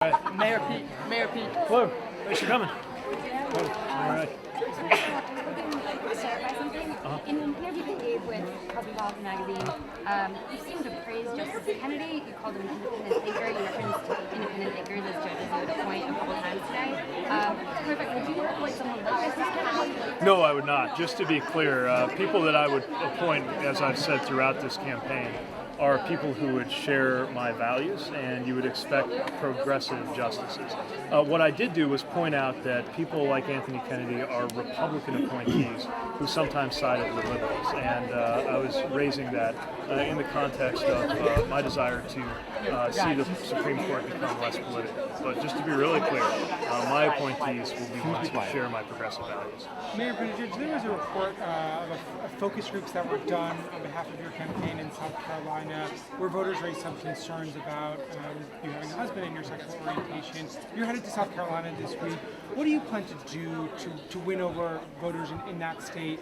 Right. Mayor Pete. Hello, thanks for coming. All right. Clarify something. In an interview you gave with Cosmopolitan magazine, you seemed to praise Justice Kennedy. You called him an independent thinker. You referenced independent thinkers as judges you would appoint a couple times today. To clarify, would you appoint someone like Justice Kennedy? No, I would not. Just to be clear, people that I would appoint, as I've said throughout this campaign, are people who would share my values, and you would expect progressive justices. What I did do was point out that people like Anthony Kennedy are Republican appointees who sometimes sided with liberals, and I was raising that in the context of my desire to see the Supreme Court become less political. But just to be really clear, my appointees will be ones who share my progressive values. Mayor Buttigieg, there was a report of focus groups that were done on behalf of your campaign in South Carolina, where voters raised some concerns about you having a husband and your sexual orientation. You're headed to South Carolina this week. What do you plan to do to win over voters in that state,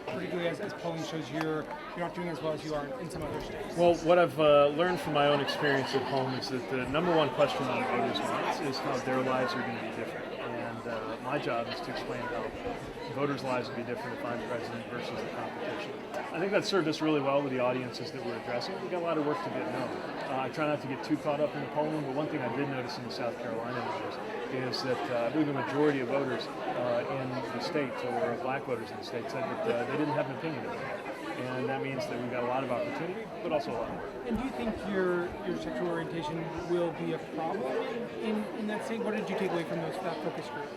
particularly as polling shows you're not doing as well as you are in some other states? Well, what I've learned from my own experience at home is that the number one question on voters' minds is how their lives are going to be different. And my job is to explain how voters' lives will be different if I'm president versus the competition. I think that served us really well with the audiences that we're addressing. We've got a lot of work to get known. I try not to get too caught up in the polling, but one thing I did notice in the South Carolina numbers is that I believe the majority of voters in the state, or black voters in the state, said that they didn't have an opinion about it. And that means that we've got a lot of opportunity, but also a lot of work. And do you think your sexual orientation will be a problem in that state? What did you take away from that focus group?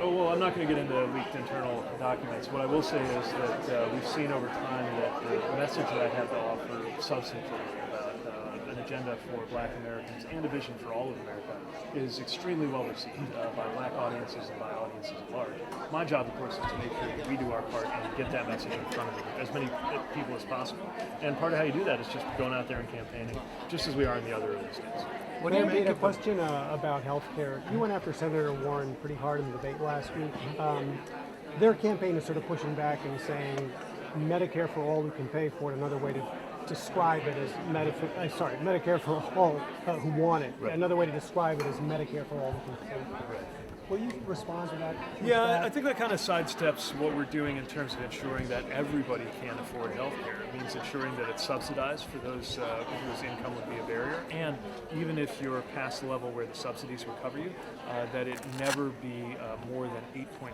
Oh, well, I'm not going to get into leaked internal documents. What I will say is that we've seen over time that the message that I have to offer substantively about an agenda for black Americans and a vision for all of America is extremely well received by black audiences and by audiences at large. My job, of course, is to make sure that we do our part and get that message in front of as many people as possible. And part of how you do that is just going out there and campaigning, just as we are in the other early states. What do you make a question about health care? You went after Senator Warren pretty hard in the debate last week. Their campaign is sort of pushing back and saying Medicare for all who can pay for it. Another way to describe it is Medicare for all who want it. Right. Another way to describe it is Medicare for all who can pay for it. Will you respond to that? Yeah, I think that kind of sidesteps what we're doing in terms of ensuring that everybody can afford health care. It means ensuring that it's subsidized for those whose income would be a barrier, and even if you're past the level where the subsidies will cover you, that it never be more than 8.5%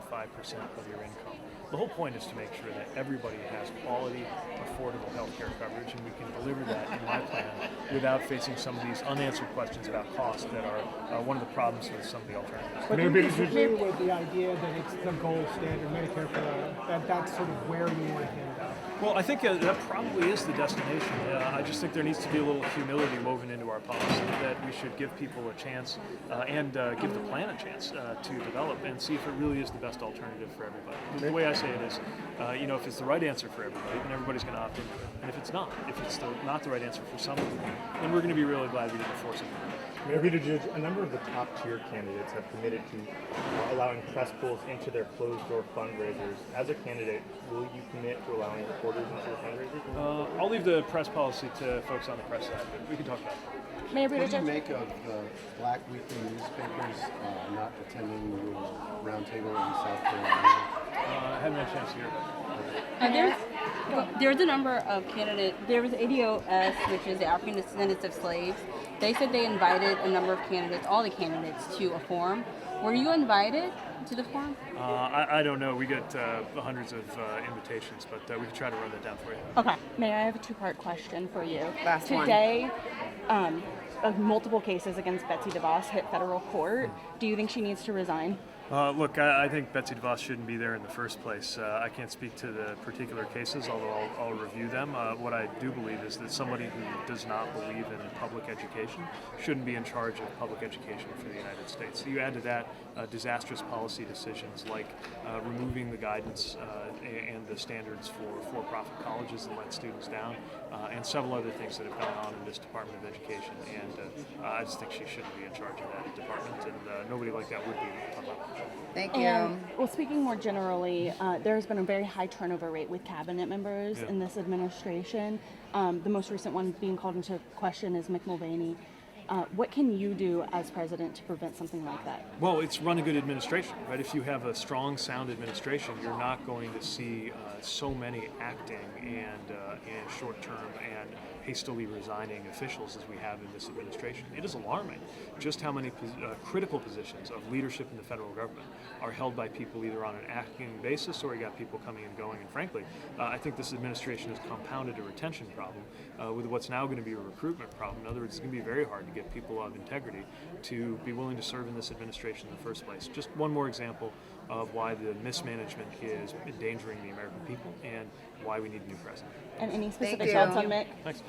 of your income. The whole point is to make sure that everybody has quality, affordable health care coverage, and we can deliver that in my plan without facing some of these unanswered questions about cost that are one of the problems with some of the alternatives. But do you agree with the idea that it's the gold standard, Medicare for all, that's sort of where you want to end up? Well, I think that probably is the destination. I just think there needs to be a little humility woven into our policy, that we should give people a chance and give the plan a chance to develop and see if it really is the best alternative for everybody. The way I say it is, if it's the right answer for everybody, then everybody's going to opt into it. And if it's not, if it's not the right answer for some people, then we're going to be really glad we didn't force it. Mayor Buttigieg, a number of the top-tier candidates have committed to allowing press pools into their closed-door fundraisers. As a candidate, will you commit to allowing reporters into your fundraisers? I'll leave the press policy to folks on the press side, but we can talk about it. Mayor Buttigieg. What do you make of the black weekly newspapers not attending the roundtable in South Carolina? I haven't had a chance to hear about it. There's a number of candidates. There was ADOS, which is the African Descendants of Slaves. They said they invited a number of candidates, all the candidates, to a forum. Were you invited to the forum? I don't know. We get hundreds of invitations, but we can try to run that down for you. Okay. Mayor, I have a two-part question for you. Last one. Today, multiple cases against Betsy DeVos hit federal court. Do you think she needs to resign? Look, I think Betsy DeVos shouldn't be there in the first place. I can't speak to the particular cases, although I'll review them. What I do believe is that somebody who does not believe in public education shouldn't be in charge of public education for the United States. So you add to that disastrous policy decisions like removing the guidance and the standards for-profit colleges that let students down, and several other things that have gone on in this Department of Education. And I just think she shouldn't be in charge of that department, and nobody like that would be. Thank you. Well, speaking more generally, there has been a very high turnover rate with cabinet members in this administration. The most recent one being called into question is Mick Mulvaney. What can you do as president to prevent something like that? Well, it's run a good administration, right? If you have a strong, sound administration, you're not going to see so many acting and short-term and hastily resigning officials as we have in this administration. It is alarming just how many critical positions of leadership in the federal government are held by people either on an acting basis or you got people coming and going. And frankly, I think this administration has compounded a retention problem with what's now going to be a recruitment problem. In other words, it's going to be very hard to get people of integrity to be willing to serve in this administration in the first place. Just one more example of why the mismanagement is endangering the American people and why we need a new president. And any specific Thank you. thoughts on Mick? Thanks.